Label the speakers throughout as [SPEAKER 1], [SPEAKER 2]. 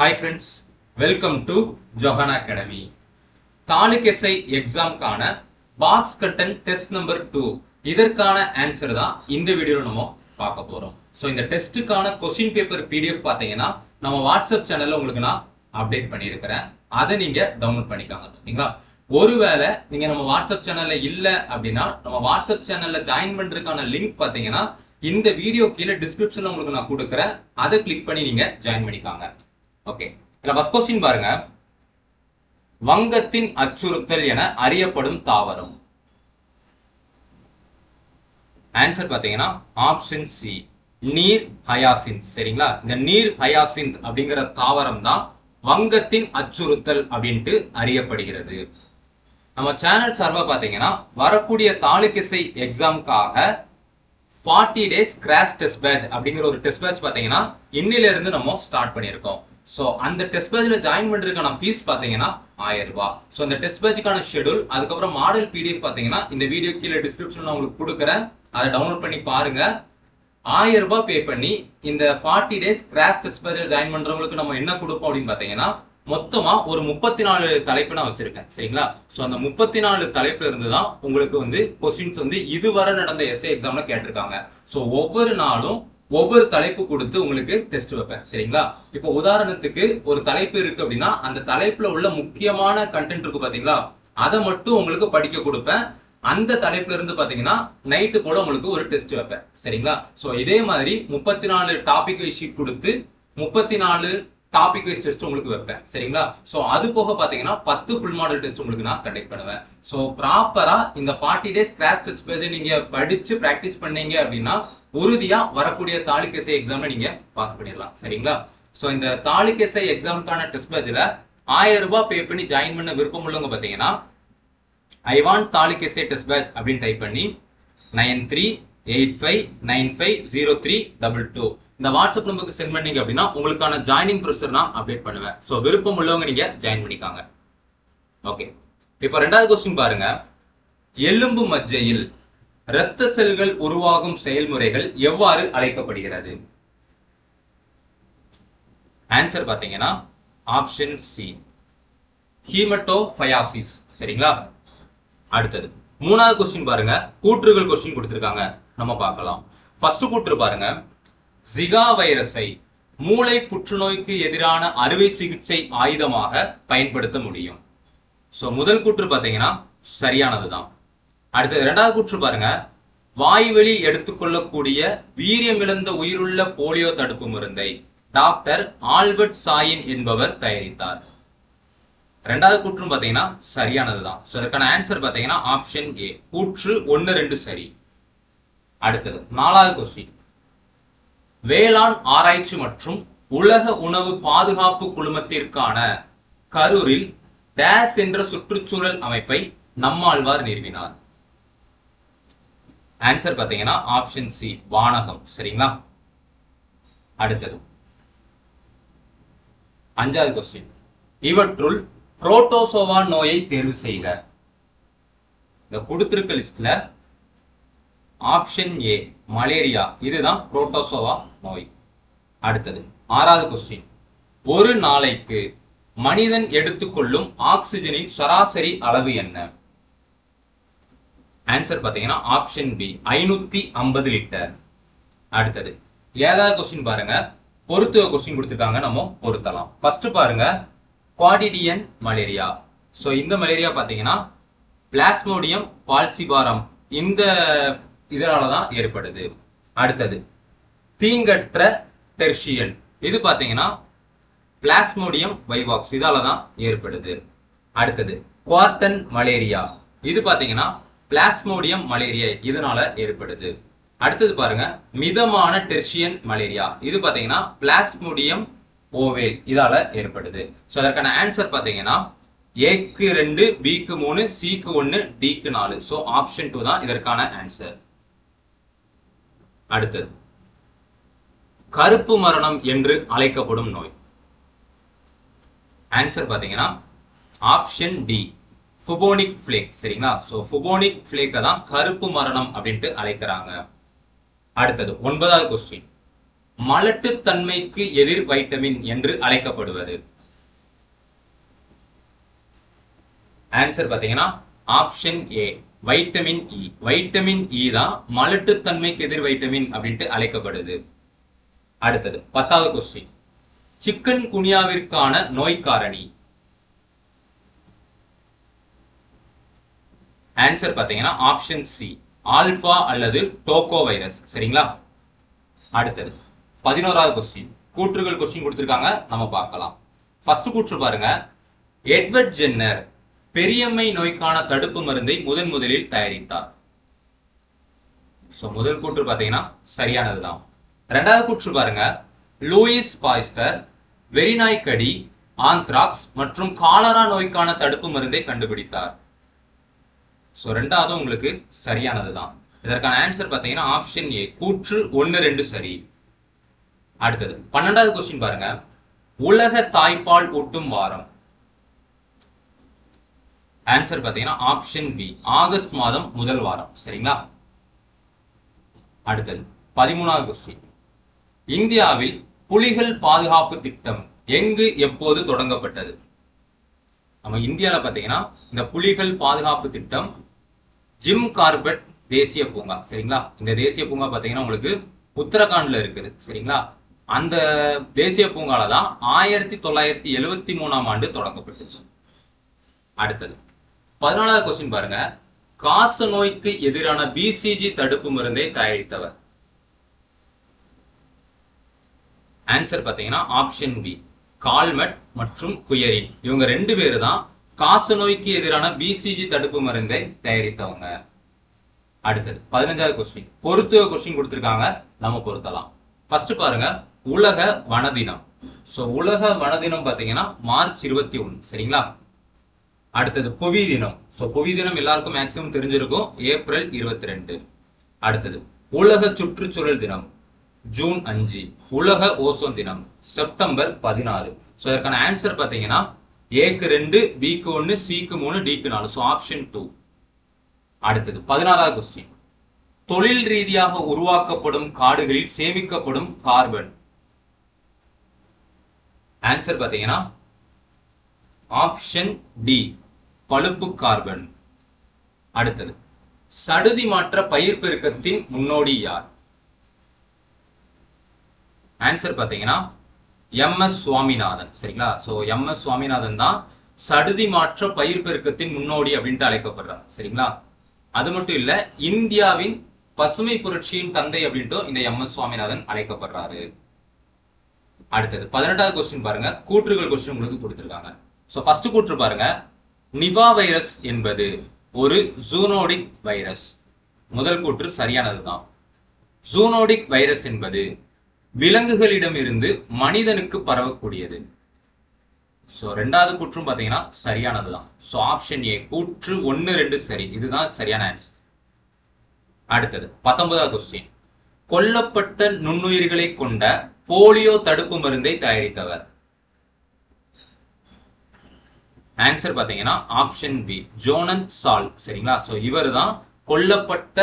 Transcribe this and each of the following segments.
[SPEAKER 1] Hi friends, welcome to Johanna Academy. Taluk SI எக்ஸாம்கான பாக்ஸ் கட்டன் டெஸ்ட் நம்பர் 2 இதற்கான ஆன்சர் தான் இந்த வீடியோல நம்ம பார்க்க போறோம். ஸோ இந்த டெஸ்ட்டுக்கான கொஸ்டின் பேப்பர் பிடிஎஃப் பார்த்தீங்கன்னா நம்ம வாட்ஸ்அப் சேனல்ல உங்களுக்கு நான் அப்டேட் பண்ணியிருக்கிறேன். அதை நீங்க டவுன்லோட் பண்ணிக்காங்க. ஓகேங்களா? ஒருவேளை நீங்க நம்ம வாட்ஸ்அப் சேனல்ல இல்ல அப்படின்னா நம்ம வாட்ஸ்அப் சேனல்ல ஜாயின் பண்றதுக்கான லிங்க் பார்த்தீங்கன்னா இந்த வீடியோ கீழே டிஸ்கிரிப்ஷன்ல உங்களுக்கு நான் கொடுக்குறேன். அதை கிளிக் பண்ணி நீங்க ஜாயின் பண்ணிக்காங்க. ஓகே, ஃபர்ஸ்ட் கொஸ்டின் பாருங்க. வங்கத்தின் அச்சுறுத்தல் என அறியப்படும் தாவரம். ஆன்சர் பாத்தீங்கன்னா ஆப்ஷன் சி, நீர் ஹயாசிந்த். சரிங்களா? இந்த நீர் ஹயாசிந்த் அப்படிங்கிற தாவரம் தான் வங்கத்தின் அச்சுறுத்தல் அப்படின்ட்டு அறியப்படுகிறது. நம்ம சேனல் சார்பா பாத்தீங்கன்னா வரக்கூடிய தாலுக் எஸ்ஐ எக்ஸாமுக்காக 40 days கிராஷ் டெஸ்ட் பேட்ச் அப்படிங்கிற ஒரு டெஸ்ட் பேட்ச் பாத்தீங்கன்னா இன்னில இருந்து நம்ம ஸ்டார்ட் பண்ணியிருக்கோம். சோ அந்த டெஸ்ட் பேட்ச்ல ஜாயின் பண்றதுக்கான ஃபீஸ் பாத்தீங்கன்னா 1000 ரூபாய். சோ அந்த டெஸ்ட் பேட்ச்க்கான ஷெட்யூல் அதுக்கப்புறம் மாடல் பிடிஎஃப் பாத்தீங்கன்னா இந்த வீடியோ கீழே டிஸ்கிரிப்ஷன்ல உங்களுக்கு கொடுக்குறேன். அதை டவுன்லோட் பண்ணி பாருங்க. 1000 ரூபாய் பே பண்ணி இந்த 40 days கிராஷ் டெஸ்ட் பேட்ச்ல ஜாயின் பண்றவங்களுக்கு நம்ம என்ன கொடுப்போம் அப்படின்னு பாத்தீங்கன்னா மொத்தமா ஒரு 34 தலைப்பு நான் வச்சிருக்கேன். சரிங்களா? சோ அந்த 34 தலைப்புல இருந்து தான் உங்களுக்கு வந்து கொஸ்டின்ஸ் வந்து இதுவரை நடந்த எஸ்ஏ எக்ஸாம்ல கேட்டிருக்காங்க. சோ ஒவ்வொரு நாளும் ஒவ்வொரு தலைப்பு கொடுத்து உங்களுக்கு டெஸ்ட் வைப்பேன். சரிங்களா? இப்போ உதாரணத்துக்கு ஒரு தலைப்பு இருக்கு அப்படின்னா அந்த தலைப்புல உள்ள முக்கியமான கண்டென்ட் இருக்கு பாத்தீங்களா, அதை மட்டும் உங்களுக்கு படிக்க கொடுப்பேன். அந்த தலைப்புல இருந்து பாத்தீங்கன்னா நைட்டு போல உங்களுக்கு ஒரு டெஸ்ட் வைப்பேன். சரிங்களா? சோ இதே மாதிரி 34 டாபிக் வைஸ் ஷீட் கொடுத்து 34 டாபிக் வைஸ் டெஸ்ட் உங்களுக்கு வைப்பேன். சரிங்களா? சோ அது போக பாத்தீங்கன்னா 10 ஃபுல் மாடல் டெஸ்ட் உங்களுக்கு நான் கண்டக்ட் பண்ணுவேன். சோ ப்ராப்பரா இந்த 40 days கிராஷ் டெஸ்ட் பேஜ் நீங்க படிச்சு பிராக்டிஸ் பண்ணீங்க அப்படின்னா உறுதியா வரக்கூடிய தாலுக் எஸ்ஐ எக்ஸாம்ல நீங்க பாஸ் பண்ணிடலாம். சரிங்களா? சோ இந்த தாலுக் எஸ்ஐ எக்ஸாமுக்கான டெஸ்ட் பேஜ்ல 1000 ரூபாய் பே பண்ணி ஜாயின் பண்ண விருப்பம் உள்ளவங்க பாத்தீங்கன்னா I want taluk SI test batch அப்படின்னு டைப் பண்ணி 9385950322 இந்த வாட்ஸ்அப் நம்பருக்கு சென்ட் பண்ணீங்க அப்படின்னா உங்களுக்கான ஜாயினிங் ப்ரொசீஜர் நான் அப்டேட் பண்ணுவேன். சோ விருப்பம் உள்ளவங்க நீங்க ஜாயின் பண்ணிக்காங்க. ஓகே, இப்போ ரெண்டாவது கொஸ்டின் பாருங்க. எலும்பு மஜ்ஜையில் இரத்த செல்கள் உருவாகும் செயல்முறைகள் எவ்வாறு அழைக்கப்படுகிறது? ஆன்சர் பாத்தீங்கன்னா ஆப்ஷன் சி, ஹீமட்டோபயாசிஸ். சரிங்களா? அடுத்தது மூணாவது கொஸ்டின் பாருங்க. கூற்றுகள் கொஸ்டின் கொடுத்திருக்காங்க, நம்ம பார்க்கலாம். ஃபர்ஸ்ட் கூற்று பாருங்க. ஜிகா வைரஸை மூளை புற்றுநோய்க்கு எதிரான அறுவை சிகிச்சை ஆயுதமாக பயன்படுத்த முடியும். சோ முதல் கூற்று பாத்தீங்கன்னா சரியானதுதான். அடுத்தது இரண்டாவது கூற்று பாருங்க. வாய்வெளி எடுத்துக்கொள்ளக்கூடிய வீரியமிழந்த உயிருள்ள போலியோ தடுப்பு மருந்தை டாக்டர் ஆல்பர்ட் சாயின் என்பவர் தயாரித்தார். இரண்டாவது கூற்றும் பாத்தீங்கன்னா சரியானதுதான். சோ அதற்கான ஆன்சர் பாத்தீங்கன்னா ஆப்ஷன் ஏ, கூற்று 1, 2 சரி. அடுத்தது நாலாவது கொஸ்டின். வேளாண் ஆராய்ச்சி மற்றும் உலக உணவு பாதுகாப்பு குழுமத்திற்கான கரூரில் டேஸ் என்ற சுற்றுச்சூழல் அமைப்பை நம்மாழ்வார் நிறுவினார். ஆன்சர் பாத்தீங்கன்னா ஆப்ஷன் சி, வானகம். சரிங்களா? அடுத்தது அஞ்சாவது கொஸ்டின். இவற்றுள் புரோட்டோசோவா நோயை தேர்வு செய்க. இந்த கொடுத்திருக்க லிஸ்ட்ல ஆப்ஷன் ஏ, மலேரியா, இதுதான் புரோட்டோசோவா நோய். அடுத்தது ஆறாவது கொஸ்டின். ஒரு நாளைக்கு மனிதன் எடுத்துக்கொள்ளும் ஆக்சிஜனின் சராசரி அளவு என்ன? ஆன்சர் பாத்தீங்கன்னா ஆப்ஷன் பி, 550 லிட்டர். அடுத்தது ஏழாவது கொஸ்டின் பாருங்க. பொருத்துவ கொஸ்டின் கொடுத்திருக்காங்க, நம்ம பொருத்தலாம். ஃபர்ஸ்ட் பாருங்க, குவாடிடியன் மலேரியா. சோ இந்த மலேரியா பாத்தீங்கன்னா பிளாஸ்மோடியம் பால்சிபாரம் இந்த இதனாலதான் ஏற்படுது. அடுத்தது தீங்கற்ற டெர்ஷியன், இது பாத்தீங்கன்னா பிளாஸ்மோடியம் வைவாக்ஸ் இதாலதான் ஏற்படுது. அடுத்தது குவார்டன் மலேரியா, இது பாத்தீங்கன்னா பிளாஸ்மோடியம் மலேரியா இதனால ஏற்படுது. அடுத்தது பாருங்க மிதமான டெர்ஷியன் மலேரியா, இது பாத்தீங்கன்னா பிளாஸ்மோடியம் ஓவேல் இதால ஏற்படுது. சோ அதற்கான ஆன்சர் பாத்தீங்கன்னா ஏக்கு 2, பிக்கு 3, சிக்கு 1, டிக்கு 4. சோ ஆப்ஷன் 2 தான் இதற்கான ஆன்சர். அடுத்தது கருப்பு மரணம் என்று அழைக்கப்படும் நோய். ஆன்சர் பாத்தீங்கன்னா ஆப்ஷன் டி, புபோனிக் பிளேக். சரிங்களா? சோ புபோனிக் பிளேக் தான் கருப்பு மரணம் அப்படின்ட்டு அழைக்கிறாங்க. அடுத்தது 9வது கொஸ்டின். மலட்டுத்தன்மைக்கு எதிர் வைட்டமின் என்று அழைக்கப்படுவது? ஆன்சர் பாத்தீங்கன்னா option A, vitamin E. Vitamin E தான் மலட்டுத்தன்மைக்கு எதிர் வைட்டமின் அப்படின்ட்டு அழைக்கப்படுது. அடுத்தது 10வது கொஸ்டின். சிக்கன் குனியாவிற்கான நோய் காரணி? ஆன்சர் பாத்தீங்கன்னா ஆப்ஷன் சி, ஆல்பா அல்லது டோகோ வைரஸ். சரிங்களா? அடுத்தது 11வது கொஸ்டின். கூற்றுகள் கொஸ்டின் கொடுத்திருக்காங்க, நம்ம பார்க்கலாம். ஃபர்ஸ்ட் கூற்று பாருங்க. எட்வர்ட் ஜென்னர் பெரியம்மை நோய்க்கான தடுப்பு மருந்தை முதலில் தயாரித்தார். முதல் கூற்று பாத்தீங்கன்னா சரியானதுதான். இரண்டாவது கூற்று பாருங்க. லூயிஸ் பாஸ்டர் வெறிநாய்க்கடி, ஆந்த்ராக்ஸ் மற்றும் காலரா நோய்க்கான தடுப்பு மருந்தை கண்டுபிடித்தார். ரெண்டாவது உங்களுக்கு சரியானதுதான். இதற்கான ஆன்சர் பாத்தீங்கன்னா ஆப்ஷன் ஏ, கூற்று 1, 2 சரி. அடுத்தது 12வது கொஸ்டின் பாருங்க. உலக தாய்ப்பால் ஊட்டும் வாரம்? ஆன்சர் பாத்தீங்கன்னா ஆப்ஷன் பி, ஆகஸ்ட் மாதம் முதல் வாரம். சரிங்களா? அடுத்தது 13வது கொஸ்டின். இந்தியாவில் புலிகள் பாதுகாப்பு திட்டம் எங்கு எப்போது தொடங்கப்பட்டது? நம்ம இந்தியாவில் பாத்தீங்கன்னா இந்த புலிகள் பாதுகாப்பு திட்டம் ஜிம் கார்பெட் தேசிய பூங்கா. சரிங்களா? இந்த தேசிய பூங்கா பாத்தீங்கன்னா உங்களுக்கு உத்தரகாண்ட்ல இருக்குது. சரிங்களா? அந்த தேசிய பூங்கால தான் 1973ஆம் ஆண்டு தொடங்கப்பட்டுச்சு. அடுத்தது 14வது கொஸ்டின் பாருங்க. காச நோய்க்கு எதிரான பிசிஜி தடுப்பு மருந்தை தயாரித்தவர்? ஆன்சர் பாத்தீங்கன்னா ஆப்ஷன் பி, கால்மெட் மற்றும் குயரின். இவங்க 2 பேரு தான் காச நோய்க்கு எதிரான பிசிஜி தடுப்பு மருந்தை தயாரித்தவங்க. அடுத்தது 15வது கொஸ்டின். பொருத்துவ கொஸ்டின் கொடுத்திருக்காங்க, நம்ம பொருத்தலாம். ஃபர்ஸ்ட் பாருங்க. உலக வன தினம். உலக வன தினம் பாத்தீங்கன்னா மார்ச் 21. சரிங்களா? அடுத்தது புவி தினம். புவி தினம் எல்லாருக்கும் மேக்சிமம் தெரிஞ்சிருக்கும், ஏப்ரல் 22. அடுத்தது உலக சுற்றுச்சூழல் தினம் ஜூன் 5. உலக ஓசோன் தினம் செப்டம்பர் 14. இதற்கான ஆன்சர் பாத்தீங்கன்னா ஏக்கு 2, பிக்கு 1, சிக்கு 3, டிக்கு 4. ஆப்ஷன் 2. அடுத்தது 16வது கொஸ்டின். தொழில் ரீதியாக உருவாக்கப்படும் காடுகளில் சேமிக்கப்படும் கார்பன்? ஆன்சர் பாத்தீங்கன்னா ஆப்ஷன் டி, பழுப்பு கார்பன். அடுத்தது சடுதி மாற்ற பயிர் பெருக்கத்தின் முன்னோடி யார்? ஆன்சர் பாத்தீங்கன்னா எம்.எஸ். சுவாமிநாதன். சரிங்களா? எம்.எஸ். சுவாமிநாதன் தான் சடுதி மாற்ற பயிர் பெருக்கத்தின் முன்னோடி அப்படின்ட்டு அழைக்கப்படுறார். சரிங்களா? அது மட்டும் இல்ல, இந்தியாவின் பசுமை புரட்சியின் தந்தை அப்படின்ட்டு இந்த எம்.எஸ். சுவாமிநாதன் அழைக்கப்படுறாரு. அடுத்தது 18வது கொஸ்டின் பாருங்க. கூற்றுகள் கொஸ்டின் உங்களுக்கு கொடுத்திருக்காங்க. ஃபர்ஸ்ட் கூற்று பாருங்க. நிபா வைரஸ் என்பது ஒரு ஜூனோடிக் வைரஸ். முதல் கூற்று சரியானதுதான். ஜூனோடிக் வைரஸ் என்பது விலங்குகளிடமிருந்து மனிதனுக்கு பரவக்கூடியது. ரெண்டாவது கூற்றும் பாத்தீங்கன்னா சரியானதுதான். ஆப்ஷன் ஏ, கூற்று 1, 2 சரி. இதுதான் சரியான ஆன்சர். அடுத்தது 19வது கொஸ்டின். கொல்லப்பட்ட நுண்ணுயிர்களை கொண்ட போலியோ தடுப்பு மருந்தை தயாரித்தவர்? ஆன்சர் பாத்தீங்கன்னா ஆப்ஷன் பி, ஜோனத் சால். சரிங்களா? இவர் தான் கொல்லப்பட்ட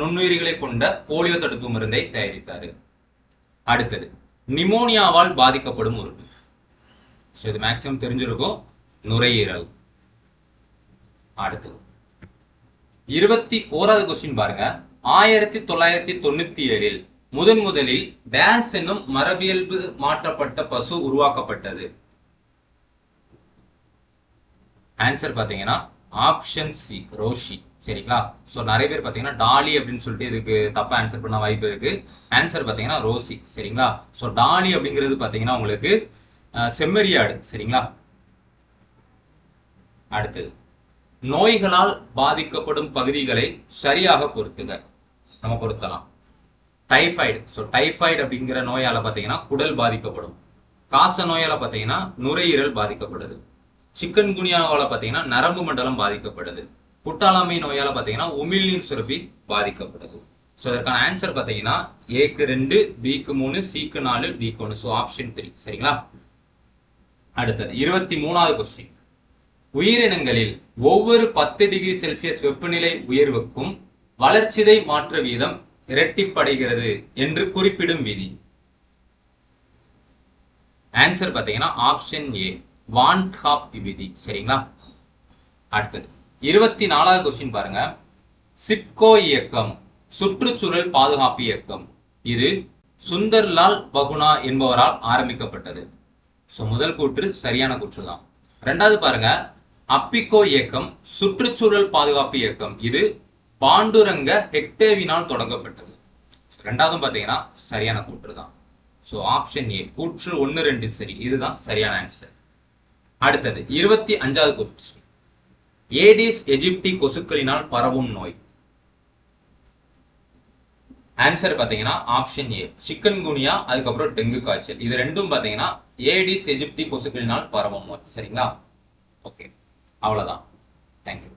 [SPEAKER 1] நுண்ணுயிர்களை கொண்ட போலியோ தடுப்பு மருந்தை தயாரித்தாரு. அடுத்தது நிமோனியாவால் பாதிக்கப்படும் உறுப்பு. இது மேக்சிமம் தெரிஞ்சிருக்கும், நுரையீரல். அடுத்தது 21வது கொஸ்டின் பாருங்க. 1997 முதலில் டேஸ் என்னும் மரபியல்பு மாற்றப்பட்ட பசு உருவாக்கப்பட்டது? ஆன்சர் பாத்தீங்கன்னா ஆப்ஷன் சி, ரோஷி. சரிங்களா? நிறைய பேர் பாத்தீங்கன்னா டாலி அப்படின்னு சொல்லிட்டு இதுக்கு தப்பா ஆன்சர் பண்ண வாய்ப்பு இருக்கு. ஆன்சர் பாத்தீங்கன்னா ரோசி. சரிங்களா? டாலி அப்படிங்கிறது பாத்தீங்கன்னா உங்களுக்கு செம்மறியாடு. சரிங்களா? அடுத்தது நோய்களால் பாதிக்கப்படும் பகுதிகளை சரியாக பொருத்துக. நம்ம பொருத்தலாம். டைஃபாய்டு. டைஃபாய்டு அப்படிங்கிற நோயால பாத்தீங்கன்னா குடல் பாதிக்கப்படும். காச நோயால பாத்தீங்கன்னா நுரையீரல் பாதிக்கப்படுது. சிக்கன் குனியாவால பாத்தீங்கன்னா நரம்பு மண்டலம் பாதிக்கப்படுது. புட்டாளாமை நோயால பாத்தீங்கன்னா உமிழ்நீர் சுரப்பி பாதிக்கப்படுது. இதற்கான ஆன்சர் பாத்தீங்கன்னா ஏக்கு 2, பிக்கு 3, சிக்கு 4, டிக்கு 1. ஆப்ஷன் 3. சரிங்களா? அடுத்தது 23வது கொஸ்டின். உயிரினங்களில் ஒவ்வொரு 10 டிகிரி செல்சியஸ் வெப்பநிலை உயர்வுக்கும் வளர்ச்சிதை மாற்ற வீதம் இரட்டிப்படைகிறது என்று குறிப்பிடும் விதி? ஆன்சர் பாத்தீங்கன்னா ஆப்ஷன் ஏ வான் காப் விதி. சரிங்களா? அடுத்தது 24வது கொஸ்டின் பாருங்க. சிப்கோ இயக்கம் சுற்றுச்சூழல் பாதுகாப்பு இயக்கம் இது சுந்தர்லால் பகுனா என்பவரால் ஆரம்பிக்கப்பட்டது. முதல் கூற்று சரியான கூற்று தான். ரெண்டாவது பாருங்க, அப்பிகோ இயக்கம் சுற்றுச்சூழல் பாதுகாப்பு இயக்கம் இது பாண்டுரங்க ஹெக்டேவினால் தொடங்கப்பட்டது. ரெண்டாவதும் பாத்தீங்கன்னா சரியான கூற்று தான். ஆப்ஷன் ஏ கூற்று 1, 2 சரி. இதுதான் சரியான ஆன்சர். அடுத்தது 25வது கொஸ்டின். ஏடிஸ் எஜிப்டி கொசுக்களினால் பரவும் நோய். ஆன்சர் பாத்தீங்கன்னா ஆப்ஷன் ஏ சிக்கன் குனியா, அதுக்கப்புறம் டெங்கு காய்ச்சல். இது ரெண்டும் பாத்தீங்கன்னா ஏடிஸ் எஜிப்டி கொசுக்களினால் பரவும் நோய். சரிங்களா? ஓகே, அவ்வளவுதான். தேங்க்யூ.